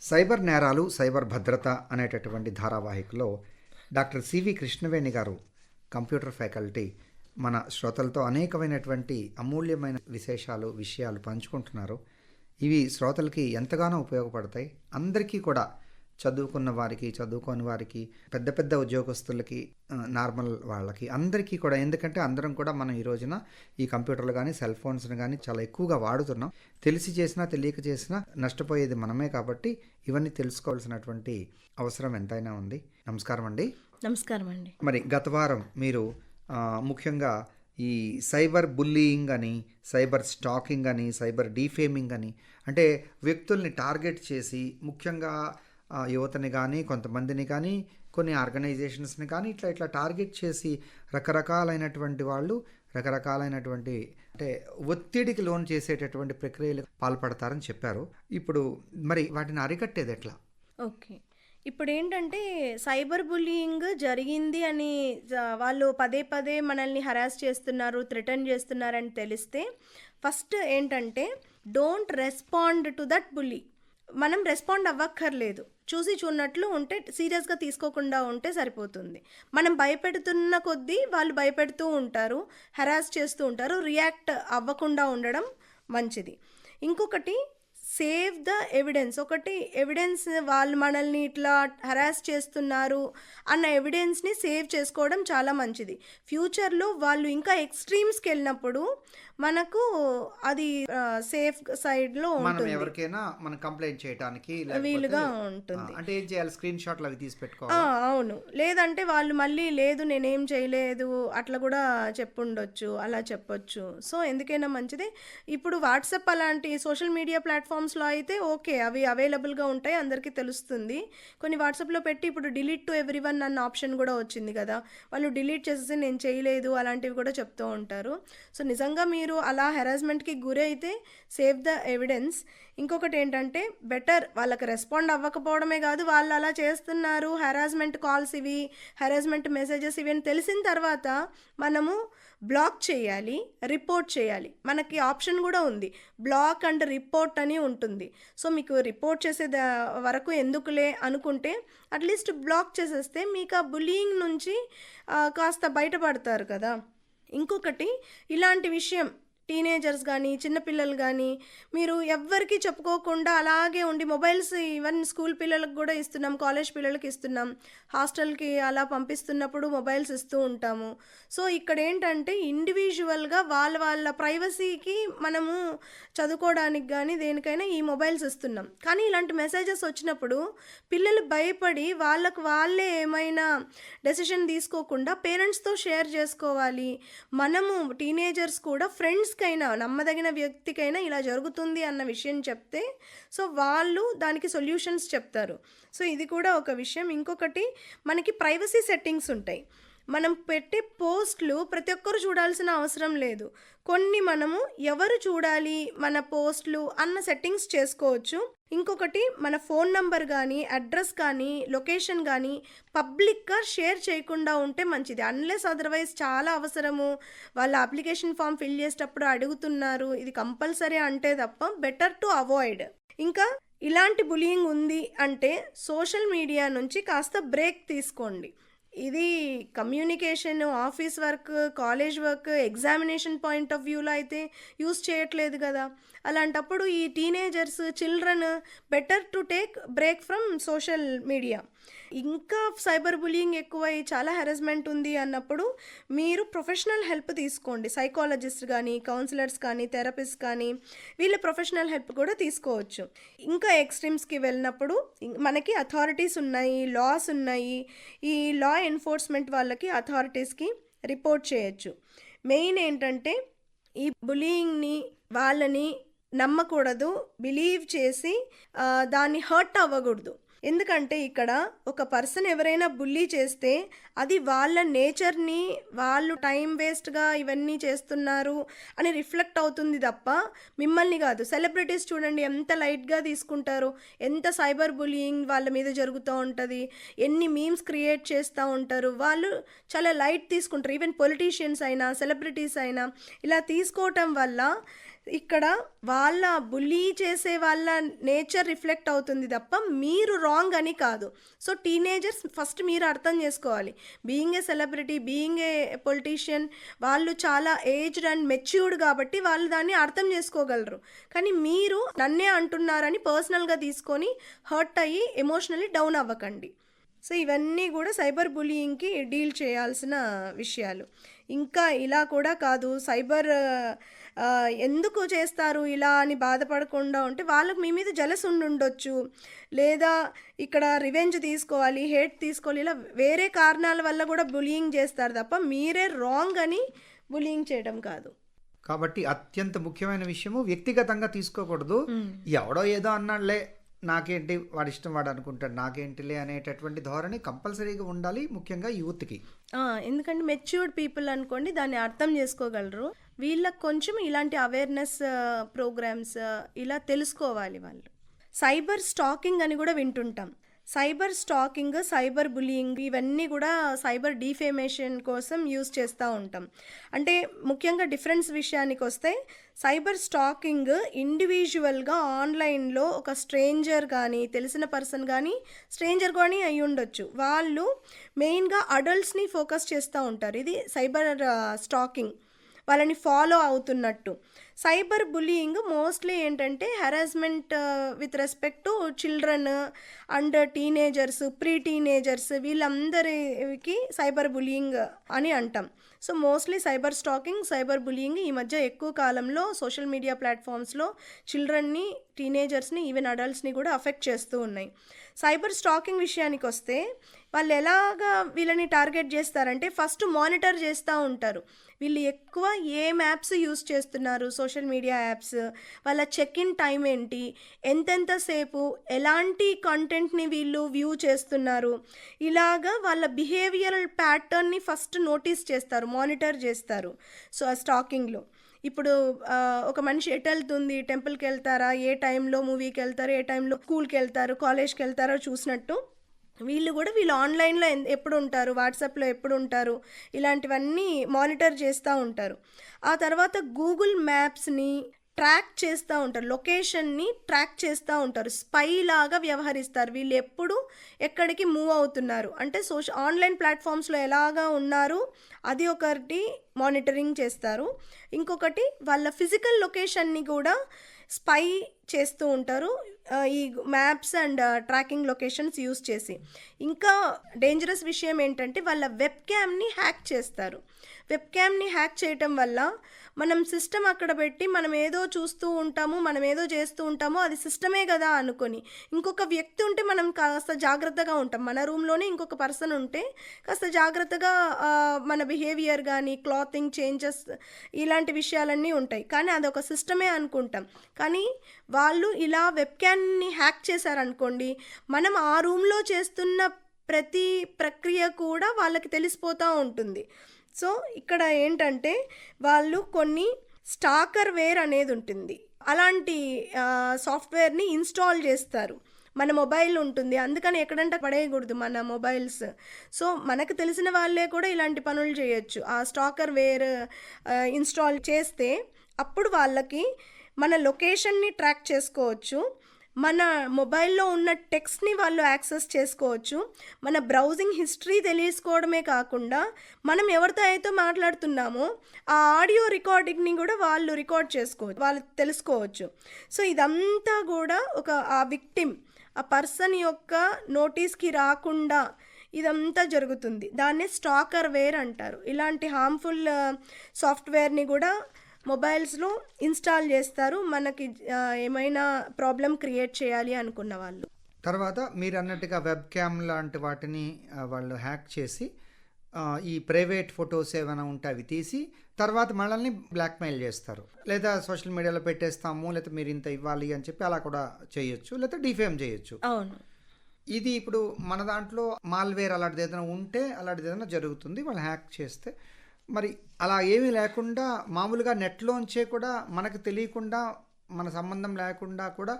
Cyber నేరాలు, cyber భద్రత అనేటటువంటి ధారావాహికలో డాక్టర్ సివి కృష్ణవేణి గారు కంప్యూటర్ ఫ్యాకల్టీ మన శ్రోతలతో అనేకమైనటువంటి అమూల్యమైన విషయాలు పంచుకుంటున్నారు. ఇవి శ్రోతలకి ఎంతగానో ఉపయోగపడతాయి. అందరికీ కూడా చదువుకున్న వారికి, చదువుకోని వారికి, పెద్ద పెద్ద ఉద్యోగస్తులకి, నార్మల్ వాళ్ళకి అందరికీ కూడా. ఎందుకంటే అందరం కూడా మనం ఈ రోజున ఈ కంప్యూటర్లు కానీ సెల్ ఫోన్స్ని కానీ చాలా ఎక్కువగా వాడుతున్నాం. తెలిసి చేసినా తెలియక చేసినా నష్టపోయేది మనమే. కాబట్టి ఇవన్నీ తెలుసుకోవాల్సినటువంటి అవసరం ఎంతైనా ఉంది. నమస్కారం అండి. నమస్కారం అండి. మరి గత వారం మీరు ముఖ్యంగా ఈ సైబర్ బుల్లీయింగ్ అని, సైబర్ స్టాకింగ్ అని, సైబర్ డీఫేమింగ్ అని, అంటే వ్యక్తుల్ని టార్గెట్ చేసి ముఖ్యంగా యువతని కానీ, కొంతమందిని కానీ, కొన్ని ఆర్గనైజేషన్స్ని కానీ ఇట్లా టార్గెట్ చేసి రకరకాలైనటువంటి వాళ్ళు రకరకాలైనటువంటి అంటే ఒత్తిడికి లోన్ చేసేటటువంటి ప్రక్రియలు పాల్పడతారని చెప్పారు. ఇప్పుడు మరి వాటిని అరికట్టేది ఎట్లా? ఓకే, ఇప్పుడు ఏంటంటే సైబర్ బుల్లియింగ్ జరిగింది అని వాళ్ళు పదే పదే మనల్ని హరాస్ చేస్తున్నారు, థ్రెటన్ చేస్తున్నారని తెలిస్తే ఫస్ట్ ఏంటంటే don't respond to that bully. మనం రెస్పాండ్ అవ్వక్కర్లేదు. చూసి చూడనట్లు ఉంటే, సీరియస్గా తీసుకోకుండా ఉంటే సరిపోతుంది. మనం భయపెడుతున్న కొద్దీ వాళ్ళు భయపెడుతూ ఉంటారు, హరాస్ చేస్తూ ఉంటారు. రియాక్ట్ అవ్వకుండా ఉండడం మంచిది. ఇంకొకటి, సేవ్ ద ఎవిడెన్స్. ఒకటి ఎవిడెన్స్, వాళ్ళు మనల్ని ఇట్లా హరాస్ చేస్తున్నారు అన్న ఎవిడెన్స్ని సేవ్ చేసుకోవడం చాలా మంచిది. ఫ్యూచర్లో వాళ్ళు ఇంకా ఎక్స్ట్రీమ్స్కి వెళ్ళినప్పుడు మనకు అది సేఫ్ సైడ్లో ఉంటుంది, ఎవరికైనా మనం కంప్లైంట్ చేయడానికి వీలుగా ఉంటుంది. అంటే ఏం చేయాలి? స్క్రీన్ షాట్లు అవి తీసి పెట్టుకోవాలి. అవును, లేదంటే వాళ్ళు మళ్ళీ లేదు నేనేం చేయలేదు అట్లా కూడా చెప్పుండొచ్చు, అలా చెప్పొచ్చు. సో ఎందుకైనా మంచిది. ఇప్పుడు వాట్సాప్ అలాంటి సోషల్ మీడియా ప్లాట్ఫామ్స్లో అయితే ఓకే, అవి అవైలబుల్గా ఉంటాయి, అందరికీ తెలుస్తుంది. కొన్ని వాట్సాప్లో పెట్టి ఇప్పుడు డిలీట్ టు ఎవ్రీవన్ అన్న ఆప్షన్ కూడా వచ్చింది కదా, వాళ్ళు డిలీట్ చేసేసి నేను చేయలేదు అలాంటివి కూడా చెప్తూ ఉంటారు. సో నిజంగా మీరు అలా హెరాస్మెంట్కి గురి అయితే సేవ్ ద ఎవిడెన్స్. ఇంకొకటి ఏంటంటే బెటర్ వాళ్ళకి రెస్పాండ్ అవ్వకపోవడమే కాదు, వాళ్ళు అలా చేస్తున్నారు, హెరాస్మెంట్ కాల్స్ ఇవి, హెరాస్మెంట్ మెసేజెస్ ఇవి అని తెలిసిన తర్వాత మనము బ్లాక్ చేయాలి, రిపోర్ట్ చేయాలి. మనకి ఆప్షన్ కూడా ఉంది, బ్లాక్ అండ్ రిపోర్ట్ అని ఉంటుంది. సో మీకు రిపోర్ట్ చేసే వరకు ఎందుకులే అనుకుంటే అట్లీస్ట్ బ్లాక్ చేసేస్తే మీకు ఆ బుల్లియింగ్ నుంచి కాస్త బయటపడతారు కదా. ఇంకొకటి, ఇలాంటి విషయం టీనేజర్స్ కానీ చిన్నపిల్లలు కానీ మీరు ఎవ్వరికీ చెప్పుకోకుండా అలాగే ఉండి మొబైల్స్ ఈవెన్ స్కూల్ పిల్లలకు కూడా ఇస్తున్నాం, కాలేజ్ పిల్లలకి ఇస్తున్నాం, హాస్టల్కి అలా పంపిస్తున్నప్పుడు మొబైల్స్ ఇస్తూ ఉంటాము. సో ఇక్కడ ఏంటంటే ఇండివిజువల్గా వాళ్ళ ప్రైవసీకి మనము చదువుకోవడానికి కానీ దేనికైనా ఈ మొబైల్స్ ఇస్తున్నాం. కానీ ఇలాంటి మెసేజెస్ వచ్చినప్పుడు పిల్లలు భయపడి వాళ్ళే ఏమైనా డెసిషన్ తీసుకోకుండా పేరెంట్స్తో షేర్ చేసుకోవాలి. మనము టీనేజర్స్ కూడా ఫ్రెండ్స్ కైనా నమ్మదగిన వ్యక్తికైనా ఇలా జరుగుతుంది అన్న విషయం చెప్తే సో వాళ్ళు దానికి సొల్యూషన్స్ చెప్తారు. సో ఇది కూడా ఒక విషయం. ఇంకొకటి, మనకి ప్రైవసీ సెట్టింగ్స్ ఉంటాయి. మనం పెట్టే పోస్ట్లు ప్రతి ఒక్కరు చూడాల్సిన అవసరం లేదు. కొన్ని మనము ఎవరు చూడాలి మన పోస్ట్లు అన్న సెట్టింగ్స్ చేసుకోవచ్చు. ఇంకొకటి, మన ఫోన్ నంబర్ కానీ అడ్రస్ కానీ లొకేషన్ కానీ పబ్లిక్గా షేర్ చేయకుండా ఉంటే మంచిది. అన్లెస్ అదర్వైజ్ చాలా అవసరము, వాళ్ళ అప్లికేషన్ ఫామ్ ఫిల్ చేసేటప్పుడు అడుగుతున్నారు, ఇది కంపల్సరీ అంటే తప్ప బెటర్ టు అవాయిడ్. ఇంకా ఇలాంటి బులియింగ్ ఉంది అంటే సోషల్ మీడియా నుంచి కాస్త బ్రేక్ తీసుకోండి. ఇది communication, office work, college work, examination point of వ్యూలో అయితే యూస్ చేయట్లేదు కదా. అలాంటప్పుడు ఈ teenagers, children better to take break from social media. ఇంకా సైబర్ బులియింగ్ ఎక్కువై చాలా హెరాస్మెంట్ ఉంది అన్నప్పుడు మీరు ప్రొఫెషనల్ హెల్ప్ తీసుకోండి. సైకాలజిస్ట్ కానీ, కౌన్సిలర్స్ కానీ, థెరపిస్ట్ కానీ, వీళ్ళ ప్రొఫెషనల్ హెల్ప్ కూడా తీసుకోవచ్చు. ఇంకా ఎక్స్ట్రీమ్స్కి వెళ్ళినప్పుడు మనకి అథారిటీస్ ఉన్నాయి, లాస్ ఉన్నాయి. ఈ లా ఎన్ఫోర్స్మెంట్ వాళ్ళకి, అథారిటీస్కి రిపోర్ట్ చేయొచ్చు. మెయిన్ ఏంటంటే ఈ బులియింగ్ని వాళ్ళని నమ్మకూడదు, బిలీవ్ చేసి దాన్ని హర్ట్ అవ్వకూడదు. ఎందుకంటే ఇక్కడ ఒక పర్సన్ ఎవరైనా బుల్లీ చేస్తే అది వాళ్ళ నేచర్ని, వాళ్ళు టైం వేస్ట్గా ఇవన్నీ చేస్తున్నారు అని రిఫ్లెక్ట్ అవుతుంది తప్ప మిమ్మల్ని కాదు. సెలబ్రిటీస్ చూడండి ఎంత లైట్గా తీసుకుంటారు, ఎంత సైబర్ బుల్లియింగ్ వాళ్ళ మీద జరుగుతూ ఉంటుంది, ఎన్ని మీమ్స్ క్రియేట్ చేస్తూ ఉంటారు, వాళ్ళు చాలా లైట్ తీసుకుంటారు. ఈవెన్ పొలిటీషియన్స్ అయినా సెలబ్రిటీస్ అయినా ఇలా తీసుకోవటం వల్ల ఇక్కడ వాళ్ళ బుల్లీ చేసే వాళ్ళ నేచర్ రిఫ్లెక్ట్ అవుతుంది తప్ప మీరు రాంగ్ అని కాదు. సో టీనేజర్స్ ఫస్ట్ మీరు అర్థం చేసుకోవాలి. Being a celebrity, being a politician, వాళ్ళు చాలా ఏజ్డ్ అండ్ మెచ్యూర్డ్ కాబట్టి వాళ్ళు దాన్ని అర్థం చేసుకోగలరు. కానీ మీరు నన్నే అంటున్నారని పర్సనల్గా తీసుకొని హర్ట్ అయ్యి ఎమోషనల్లీ డౌన్ అవ్వకండి. సో ఇవన్నీ కూడా సైబర్ బులీయింగ్కి డీల్ చేయాల్సిన విషయాలు. ఇంకా ఇలా కూడా కాదు, సైబర్ ఎందుకు చేస్తారు ఇలా అని బాధపడకుండా ఉంటే వాళ్ళకు మీ మీద జలస్ ఉండొచ్చు, లేదా ఇక్కడ రివెంజ్ తీసుకోవాలి, హేట్ తీసుకోవాలి, ఇలా వేరే కారణాల వల్ల కూడా బులీయింగ్ చేస్తారు తప్ప మీరే రాంగ్ అని బులీయింగ్ చేయడం కాదు. కాబట్టి అత్యంత ముఖ్యమైన విషయము వ్యక్తిగతంగా తీసుకోకూడదు. ఎవడో ఏదో అన్నాడులే, నాకేంటి, వాడి ఇష్టం వాడు అనుకుంటాడు, నాకేంటిలే అనేటటువంటి ధోరణి కంపల్సరీగా ఉండాలి, ముఖ్యంగా యూత్కి. ఎందుకంటే మెచ్యూర్డ్ పీపుల్ అనుకోండి దాన్ని అర్థం చేసుకోగలరు. వీళ్ళకి కొంచెం ఇలాంటి అవేర్నెస్ ప్రోగ్రామ్స్ ఇలా తెలుసుకోవాలి వాళ్ళు. సైబర్ స్టాకింగ్ అని కూడా వింటుంటాం. సైబర్ స్టాకింగ్, సైబర్ బులియింగ్ ఇవన్నీ కూడా సైబర్ డిఫేమేషన్ కోసం యూజ్ చేస్తూ ఉంటాం. అంటే ముఖ్యంగా డిఫరెన్స్ విషయానికి వస్తే సైబర్ స్టాకింగ్ ఇండివిజువల్గా ఆన్లైన్లో ఒక స్ట్రేంజర్ కానీ, తెలిసిన పర్సన్ కానీ, స్ట్రేంజర్ కానీ అయి ఉండొచ్చు, వాళ్ళు మెయిన్గా అడల్ట్స్ని ఫోకస్ చేస్తూ ఉంటారు. ఇది సైబర్ స్టాకింగ్, వాళ్ళని ఫాలో అవుతున్నట్టు. సైబర్ బులీయింగ్ మోస్ట్లీ ఏంటంటే harassment with respect to children and teenagers, pre teenagers, వీళ్ళందరికి సైబర్ బులీయింగ్ అని అంటాం. So mostly cyber stalking, cyber bullying ఈ మధ్య ఎక్కువ కాలంలో సోషల్ మీడియా ప్లాట్ఫామ్స్లో చిల్డ్రన్ని, టీనేజర్స్ని, ఈవెన్ అడల్ట్స్ని కూడా అఫెక్ట్ చేస్తూ ఉన్నాయి. సైబర్ స్టాకింగ్ విషయానికి వస్తే వాళ్ళు ఎలాగా వీళ్ళని టార్గెట్ చేస్తారంటే ఫస్ట్ మానిటర్ చేస్తూ ఉంటారు. వీళ్ళు ఎక్కువ ఏం యాప్స్ యూస్ చేస్తున్నారు, సోషల్ మీడియా యాప్స్, వాళ్ళ చెక్ ఇన్ టైం ఏంటి, ఎంతెంతసేపు ఎలాంటి కంటెంట్ని వీళ్ళు వ్యూ చేస్తున్నారు, ఇలాగా వాళ్ళ బిహేవియరల్ ప్యాటర్న్ని ఫస్ట్ నోటీస్ చేస్తారు, మానిటర్ చేస్తారు. సో ఆ స్టాకింగ్లో ఇప్పుడు ఒక మనిషి ఎటు వెళ్తుంది, టెంపుల్కి వెళ్తారా, ఏ టైంలో మూవీకి వెళ్తారు, ఏ టైంలో స్కూల్కి వెళ్తారు, కాలేజ్కి వెళ్తారో చూసినట్టు వీళ్ళు కూడా వీళ్ళు ఆన్లైన్లో ఎప్పుడు ఉంటారు, వాట్సాప్లో ఎప్పుడు ఉంటారు, ఇలాంటివన్నీ మానిటర్ చేస్తూ ఉంటారు. ఆ తర్వాత గూగుల్ మ్యాప్స్ని ట్రాక్ చేస్తూ ఉంటారు, లొకేషన్ని ట్రాక్ చేస్తూ ఉంటారు, స్పై లాగా వ్యవహరిస్తారు. వీళ్ళు ఎప్పుడు ఎక్కడికి మూవ్ అవుతున్నారు అంటే ఆన్లైన్ ప్లాట్ఫామ్స్లో ఎలాగా ఉన్నారు అది ఒకటి మానిటరింగ్ చేస్తారు. ఇంకొకటి వాళ్ళ ఫిజికల్ లొకేషన్ని కూడా స్పై చేస్తూ ఉంటారు ఈ maps and tracking locations use చేసి. ఇంకా డేంజరస్ విషయం ఏంటంటే వాళ్ళ వెబ్ క్యామ్ని హ్యాక్ చేస్తారు. వెబ్ క్యామ్ని హ్యాక్ చేయటం వల్ల మనం సిస్టమ్ అక్కడ పెట్టి మనం ఏదో చూస్తూ ఉంటాము, మనం ఏదో చేస్తూ ఉంటాము, అది సిస్టమే కదా అనుకొని, ఇంకొక వ్యక్తి ఉంటే మనం కాస్త జాగ్రత్తగా ఉంటాం. మన రూమ్లోనే ఇంకొక పర్సన్ ఉంటే కాస్త జాగ్రత్తగా మన బిహేవియర్ కానీ, క్లాతింగ్ చేంజెస్, ఇలాంటి విషయాలన్నీ ఉంటాయి. కానీ అదొక సిస్టమే అనుకుంటాం. కానీ వాళ్ళు ఇలా వెబ్ క్యామ్ని హ్యాక్ చేశారనుకోండి, మనం ఆ రూమ్లో చేస్తున్న ప్రతి ప్రక్రియ కూడా వాళ్ళకి తెలిసిపోతూ ఉంటుంది. సో ఇక్కడ ఏంటంటే వాళ్ళు కొన్ని స్టాకర్ వేర్ అనేది ఉంటుంది, అలాంటి సాఫ్ట్వేర్ని ఇన్స్టాల్ చేస్తారు. మన మొబైల్ ఉంటుంది, అందుకని ఎక్కడంటే పడేయకూడదు మన మొబైల్స్. సో మనకు తెలిసిన వాళ్ళే కూడా ఇలాంటి పనులు చేయొచ్చు. ఆ స్టాకర్ వేర్ ఇన్స్టాల్ చేస్తే అప్పుడు వాళ్ళకి మన లొకేషన్ని ట్రాక్ చేసుకోవచ్చు, మన మొబైల్లో ఉన్న టెక్స్ట్ని వాళ్ళు యాక్సెస్ చేసుకోవచ్చు, మన బ్రౌజింగ్ హిస్టరీ తెలుసుకోవడమే కాకుండా మనం ఎవరితో అయితే మాట్లాడుతున్నామో ఆ ఆడియో రికార్డింగ్ని కూడా వాళ్ళు రికార్డ్ చేసుకోవచ్చు, వాళ్ళు తెలుసుకోవచ్చు. సో ఇదంతా కూడా ఆ విక్టిమ్, ఆ పర్సన్ యొక్క నోటీస్కి రాకుండా ఇదంతా జరుగుతుంది. దాన్నే స్టాకర్ వేర్ అంటారు. ఇలాంటి హార్మ్ఫుల్ సాఫ్ట్వేర్ని కూడా మొబైల్స్లో ఇన్స్టాల్ చేస్తారు మనకి ఏమైనా ప్రాబ్లం క్రియేట్ చేయాలి అనుకున్న వాళ్ళు. తర్వాత మీరు అన్నట్టుగా వెబ్ క్యామ్ లాంటి వాటిని వాళ్ళు హ్యాక్ చేసి ఈ ప్రైవేట్ ఫొటోస్ ఏమైనా ఉంటే అవి తీసి తర్వాత మనల్ని బ్లాక్మెయిల్ చేస్తారు, లేదా సోషల్ మీడియాలో పెట్టేస్తాము, లేదా మీరు ఇంత ఇవ్వాలి అని చెప్పి అలా కూడా చేయొచ్చు, లేదా డిఫేమ్ చేయొచ్చు. అవును. ఇది ఇప్పుడు మన దాంట్లో మాల్వేర్ అలాంటిది ఏదైనా ఉంటే అలాంటిది ఏదైనా జరుగుతుంది వాళ్ళు హ్యాక్ చేస్తే. మరి అలా ఏమీ లేకుండా మామూలుగా నెట్లోంచే కూడా మనకు తెలియకుండా మన సంబంధం లేకుండా కూడా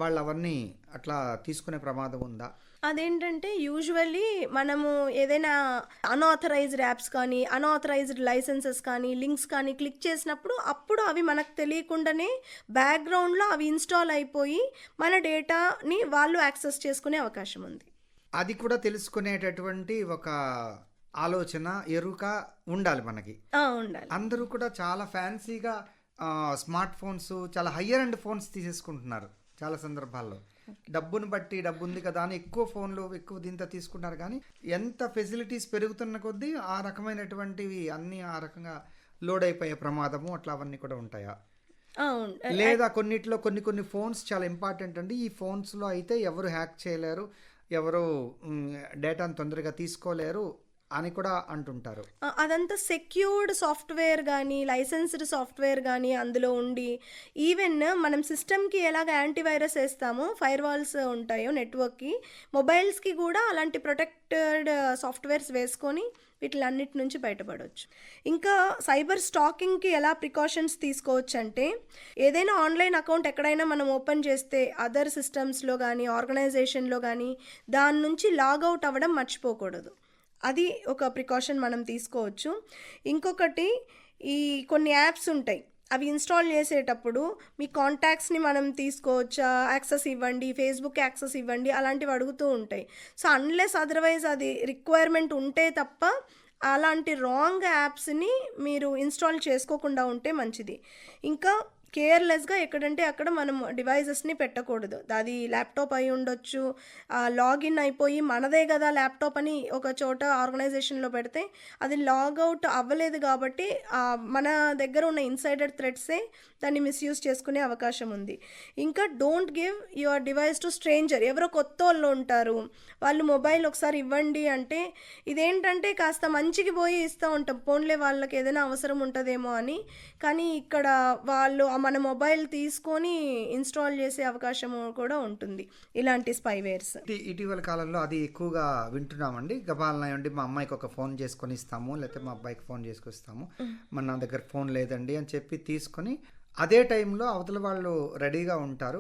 వాళ్ళు అవన్నీ అట్లా తీసుకునే ప్రమాదం ఉందా? అదేంటంటే యూజువల్లీ మనము ఏదైనా అన్ఆథరైజ్డ్ యాప్స్ కానీ, అన్ఆథరైజ్డ్ లైసెన్సెస్ కానీ, లింక్స్ కానీ క్లిక్ చేసినప్పుడు అప్పుడు అవి మనకు తెలియకుండానే బ్యాక్‌గ్రౌండ్‌లో అవి ఇన్‌స్టాల్ అయిపోయి మన డేటాని వాళ్ళు యాక్సెస్ చేసుకునే అవకాశం ఉంది. అది కూడా తెలుసుకునేటటువంటి ఒక ఆలోచన, ఎరుక ఉండాలి మనకి. ఉండాలి. అందరూ కూడా చాలా ఫ్యాన్సీగా స్మార్ట్ ఫోన్స్, చాలా హయ్యర్ అండ్ ఫోన్స్ తీసేసుకుంటున్నారు చాలా సందర్భాల్లో. డబ్బును బట్టి, డబ్బు ఉంది కదా అని ఎక్కువ ఫోన్లు ఎక్కువ దీంతో తీసుకుంటారు. కానీ ఎంత ఫెసిలిటీస్ పెరుగుతున్న కొద్దీ ఆ రకమైనటువంటివి అన్నీ ఆ రకంగా లోడ్ అయిపోయే ప్రమాదము అట్లా అవన్నీ కూడా ఉంటాయా? అవును. లేదా కొన్నిట్లో కొన్ని ఫోన్స్ చాలా ఇంపార్టెంట్ అండి. ఈ ఫోన్స్లో అయితే ఎవరు హ్యాక్ చేయలేరు, ఎవరు డేటాను తొందరగా తీసుకోలేరు అని కూడా అంటుంటారు. అదంతా సెక్యూర్డ్ సాఫ్ట్‌వేర్ గానీ, లైసెన్స్డ్ సాఫ్ట్‌వేర్ గానీ అందులో ఉండి, ఈవెన్ మనం సిస్టమ్‌కి ఎలాగ యాంటీవైరస్ ఏస్తామో, ఫైర్ వాల్స్ ఉంటాయో నెట్‌వర్క్‌కి, మొబైల్స్‌కి కూడా అలాంటి ప్రొటెక్టెడ్ సాఫ్ట్‌వేర్స్ వేసుకొని వీటిలన్నిటి నుంచి బయటపడొచ్చు. ఇంకా సైబర్ స్టాకింగ్‌కి ఎలా ప్రికాషన్స్ తీసుకోవచ్చంటే, ఏదైనా ఆన్‌లైన్ అకౌంట్ ఎక్కడైనా మనం ఓపెన్ చేస్తే అదర్ సిస్టమ్స్‌లో గానీ, ఆర్గనైజేషన్‌లో గానీ దాని నుంచి లాగౌట్ అవ్వడం మర్చిపోకూడదు. అది ఒక ప్రికాషన్ మనం తీసుకోవచ్చు. ఇంకొకటి, ఈ కొన్ని యాప్స్ ఉంటాయి. అవి ఇన్‌స్టాల్ చేసేటప్పుడు మీ కాంటాక్ట్స్‌ని మనం తీసుకోవచ్చా, యాక్సెస్ ఇవ్వండి, ఫేస్‌బుక్ యాక్సెస్ ఇవ్వండి అలాంటివి అడుగుతూ ఉంటాయి. సో, అన్‌లెస్ అదర్‌వైజ్ అది రిక్వైర్మెంట్ ఉంటే తప్ప అలాంటి రాంగ్ యాప్స్‌ని మీరు ఇన్‌స్టాల్ చేసుకోకుండా ఉంటే మంచిది. ఇంకా కేర్‌లెస్‌గా ఎక్కడంటే అక్కడ మనం డివైసెస్‌ని పెట్టకూడదు. అది ల్యాప్‌టాప్ అయి ఉండొచ్చు. లాగిన్ అయిపోయి మనదే కదా ల్యాప్‌టాప్ అని ఒక చోట ఆర్గనైజేషన్‌లో పెడితే అది లాగౌట్ అవ్వలేదు కాబట్టి మన దగ్గర ఉన్న ఇన్సైడర్ థ్రెడ్సే దాన్ని మిస్‌యూజ్ చేసుకునే అవకాశం ఉంది. ఇంకా don't give your device to stranger. ఎవరో కొత్తోళ్ళు ఉంటారు. వాళ్ళు మొబైల్ ఒకసారి ఇవ్వండి అంటే, ఇదేంటంటే కాస్త మంచికి పోయి ఇస్తూ ఉంటాం. పోన్లే వాళ్ళకి ఏదైనా అవసరం ఉంటదేమో అని. కానీ ఇక్కడ వాళ్ళు మన మొబైల్ తీసుకొని ఇన్‌స్టాల్ చేసే అవకాశము కూడా ఉంటుంది ఇలాంటి స్పైవేర్స్. ఇటీవల కాలంలో అది ఎక్కువగా వింటున్నామండి. గబాలన ఏమండి మా అమ్మాయికి ఒక ఫోన్ చేసుకొని ఇస్తాము, లేకపోతే మా అబ్బాయికి ఫోన్ చేసుకొస్తాము, మన నా దగ్గర ఫోన్ లేదండి అని చెప్పి తీసుకొని అదే టైంలో అవతల వాళ్ళు రెడీగా ఉంటారు.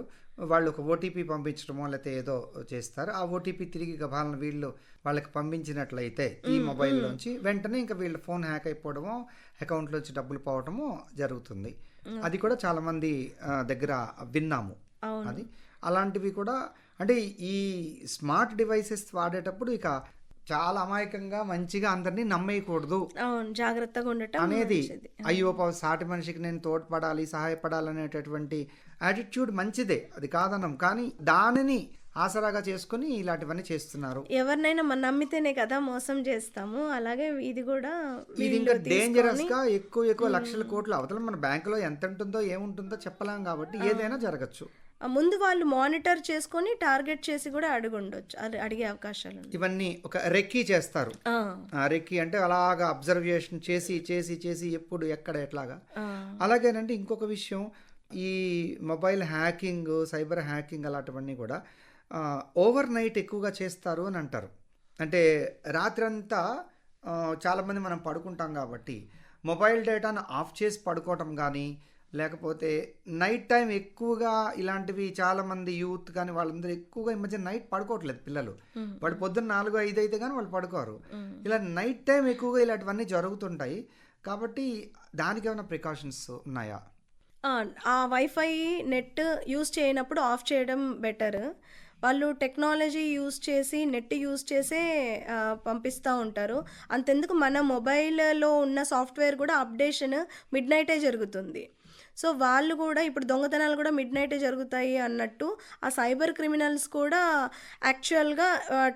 వాళ్ళు ఒక ఓటీపీ పంపించడమో లేకపోతే ఏదో చేస్తారు. ఆ ఓటీపీ తిరిగి గబాలన వాళ్ళకి పంపించినట్లయితే ఈ మొబైల్లోంచి వెంటనే ఇంకా వీళ్ళ ఫోన్ హ్యాక్ అయిపోవడమో, అకౌంట్లోంచి డబ్బులు పోవడమో జరుగుతుంది. అది కూడా చాలామంది దగ్గర విన్నాము. అది అలాంటివి కూడా అంటే ఈ స్మార్ట్ డివైసెస్ వాడేటప్పుడు ఇక చాలా అమాయకంగా మంచిగా అందరినీ నమ్మేయకూడదు. అవును, జాగ్రత్తగా ఉండటం అనేది మంచిది. అయ్యో సాటి మనిషికి నేను తోడ్పడాలి, సహాయపడాలనేటటువంటి యాటిట్యూడ్ మంచిదే, అది కాదనం. కానీ దానిని ఆసరాగా చేసుకుని ఇలాంటివన్నీ చేస్తున్నారు. ఎవరినైనా మనం నమ్మితేనే కదా మోసం చేస్తాము. అలాగే ఇది కూడా ఇది ఇంకా డేంజరస్ గా ఎక్కువ లక్షల కోట్లు అవతల మన బ్యాంకులో ఎంత ఉంటుందో ఏముంటుందో చెప్పలేం కాబట్టి ఏదైనా జరగచ్చు. ముందు వాళ్ళు మానిటర్ చేసుకొని టార్గెట్ చేసి కూడా అడుగుండొచ్చు, అడిగే అవకాశాలు ఉన్నాయి. ఇవన్నీ ఒక రెక్కీ చేస్తారు. రెక్కీ అంటే అలాగా అబ్జర్వేషన్ చేసి చేసి చేసి ఎప్పుడు ఎక్కడ ఎట్లాగా. అలాగేనండి ఇంకొక విషయం, ఈ మొబైల్ హ్యాకింగ్, సైబర్ హ్యాకింగ్ అలాంటివన్నీ కూడా ఓవర్ నైట్ ఎక్కువగా చేస్తారు అని అంటారు. అంటే రాత్రంతా చాలామంది మనం పడుకుంటాం కాబట్టి మొబైల్ డేటాను ఆఫ్ చేసి పడుకోవటం కానీ, లేకపోతే నైట్ టైం ఎక్కువగా ఇలాంటివి చాలామంది యూత్ కానీ వాళ్ళందరూ ఎక్కువగా ఈ మధ్య నైట్ పడుకోవట్లేదు పిల్లలు. వాళ్ళు పొద్దున్న 4-5 అయితే కానీ వాళ్ళు పడుకోరు. ఇలా నైట్ టైం ఎక్కువగా ఇలాంటివన్నీ జరుగుతుంటాయి. కాబట్టి దానికి ఏమైనా ప్రికాషన్స్ ఉన్నాయా? ఆ వైఫై నెట్ యూస్ చేయనప్పుడు ఆఫ్ చేయడం బెటర్. వాళ్ళు టెక్నాలజీ యూస్ చేసి నెట్ యూస్ చేసే పంపిస్తూ ఉంటారు. అంతెందుకు మన మొబైల్లో ఉన్న సాఫ్ట్వేర్ కూడా అప్డేషన్ మిడ్ నైటే జరుగుతుంది. సో వాళ్ళు కూడా ఇప్పుడు దొంగతనాలు కూడా మిడ్ నైటే జరుగుతాయి అన్నట్టు ఆ సైబర్ క్రిమినల్స్ కూడా యాక్చువల్గా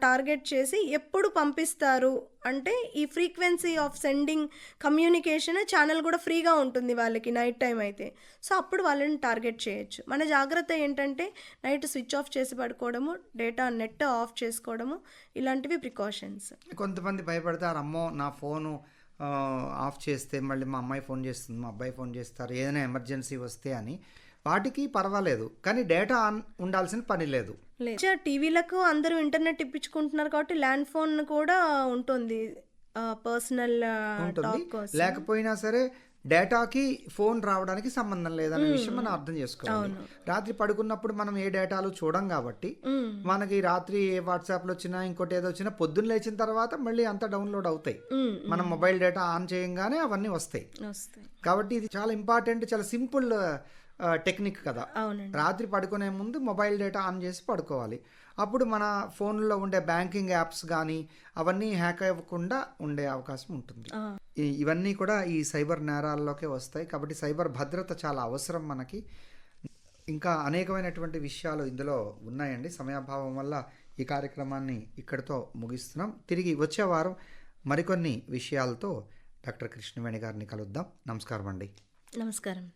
టార్గెట్ చేసి ఎప్పుడు పంపిస్తారు అంటే ఈ frequency of sending communication channel కూడా ఫ్రీగా ఉంటుంది వాళ్ళకి నైట్ టైం అయితే. సో అప్పుడు వాళ్ళని టార్గెట్ చేయొచ్చు. మన జాగ్రత్త ఏంటంటే నైట్ స్విచ్ ఆఫ్ చేసి పడుకోవడము, డేటా నెట్ ఆఫ్ చేసుకోవడము, ఇలాంటివి ప్రికాషన్స్. కొంతమంది భయపడతారు, అమ్మో నా ఫోను ఆఫ్ చేస్తే మళ్ళీ మా అమ్మాయి ఫోన్ చేస్తుంది, మా అబ్బాయి ఫోన్ చేస్తారు, ఏదైనా ఎమర్జెన్సీ వస్తే అని. వాటికి పర్వాలేదు, కానీ డేటా ఆన్ ఉండాల్సిన పని లేదు. టీవీలకు అందరూ ఇంటర్నెట్ ఇప్పించుకుంటున్నారు కాబట్టి ల్యాండ్ ఫోన్ కూడా ఉంటుంది పర్సనల్ ఉంటుంది. లేకపోయినా సరే డేటాకి ఫోన్ రావడానికి సంబంధం లేదనే విషయం మనం అర్థం చేసుకోవాలి. రాత్రి పడుకున్నప్పుడు మనం ఏ డేటాలు చూడం కాబట్టి మనకి రాత్రి ఏ వాట్సాప్లో వచ్చినా ఇంకోటి ఏదో వచ్చినా పొద్దున్న లేచిన తర్వాత మళ్ళీ అంతా డౌన్లోడ్ అవుతాయి. మనం మొబైల్ డేటా ఆన్ చేయంగానే అవన్నీ వస్తాయి. కాబట్టి ఇది చాలా ఇంపార్టెంట్, చాలా సింపుల్ టెక్నిక్ కదా. రాత్రి పడుకునే ముందు మొబైల్ డేటా ఆన్ చేసి పడుకోవాలి. అప్పుడు మన ఫోన్లో ఉండే బ్యాంకింగ్ యాప్స్ కానీ అవన్నీ హ్యాక్ అవ్వకుండా ఉండే అవకాశం ఉంటుంది. ఇవన్నీ కూడా ఈ సైబర్ నేరాల్లోకే వస్తాయి. కాబట్టి సైబర్ భద్రత చాలా అవసరం మనకి. ఇంకా అనేకమైనటువంటి విషయాలు ఇందులో ఉన్నాయండి. సమయాభావం వల్ల ఈ కార్యక్రమాన్ని ఇక్కడితో ముగిస్తున్నాం. తిరిగి వచ్చే వారం మరికొన్ని విషయాలతో డాక్టర్ కృష్ణవేణి గారిని కలుద్దాం. నమస్కారం అండి. నమస్కారం.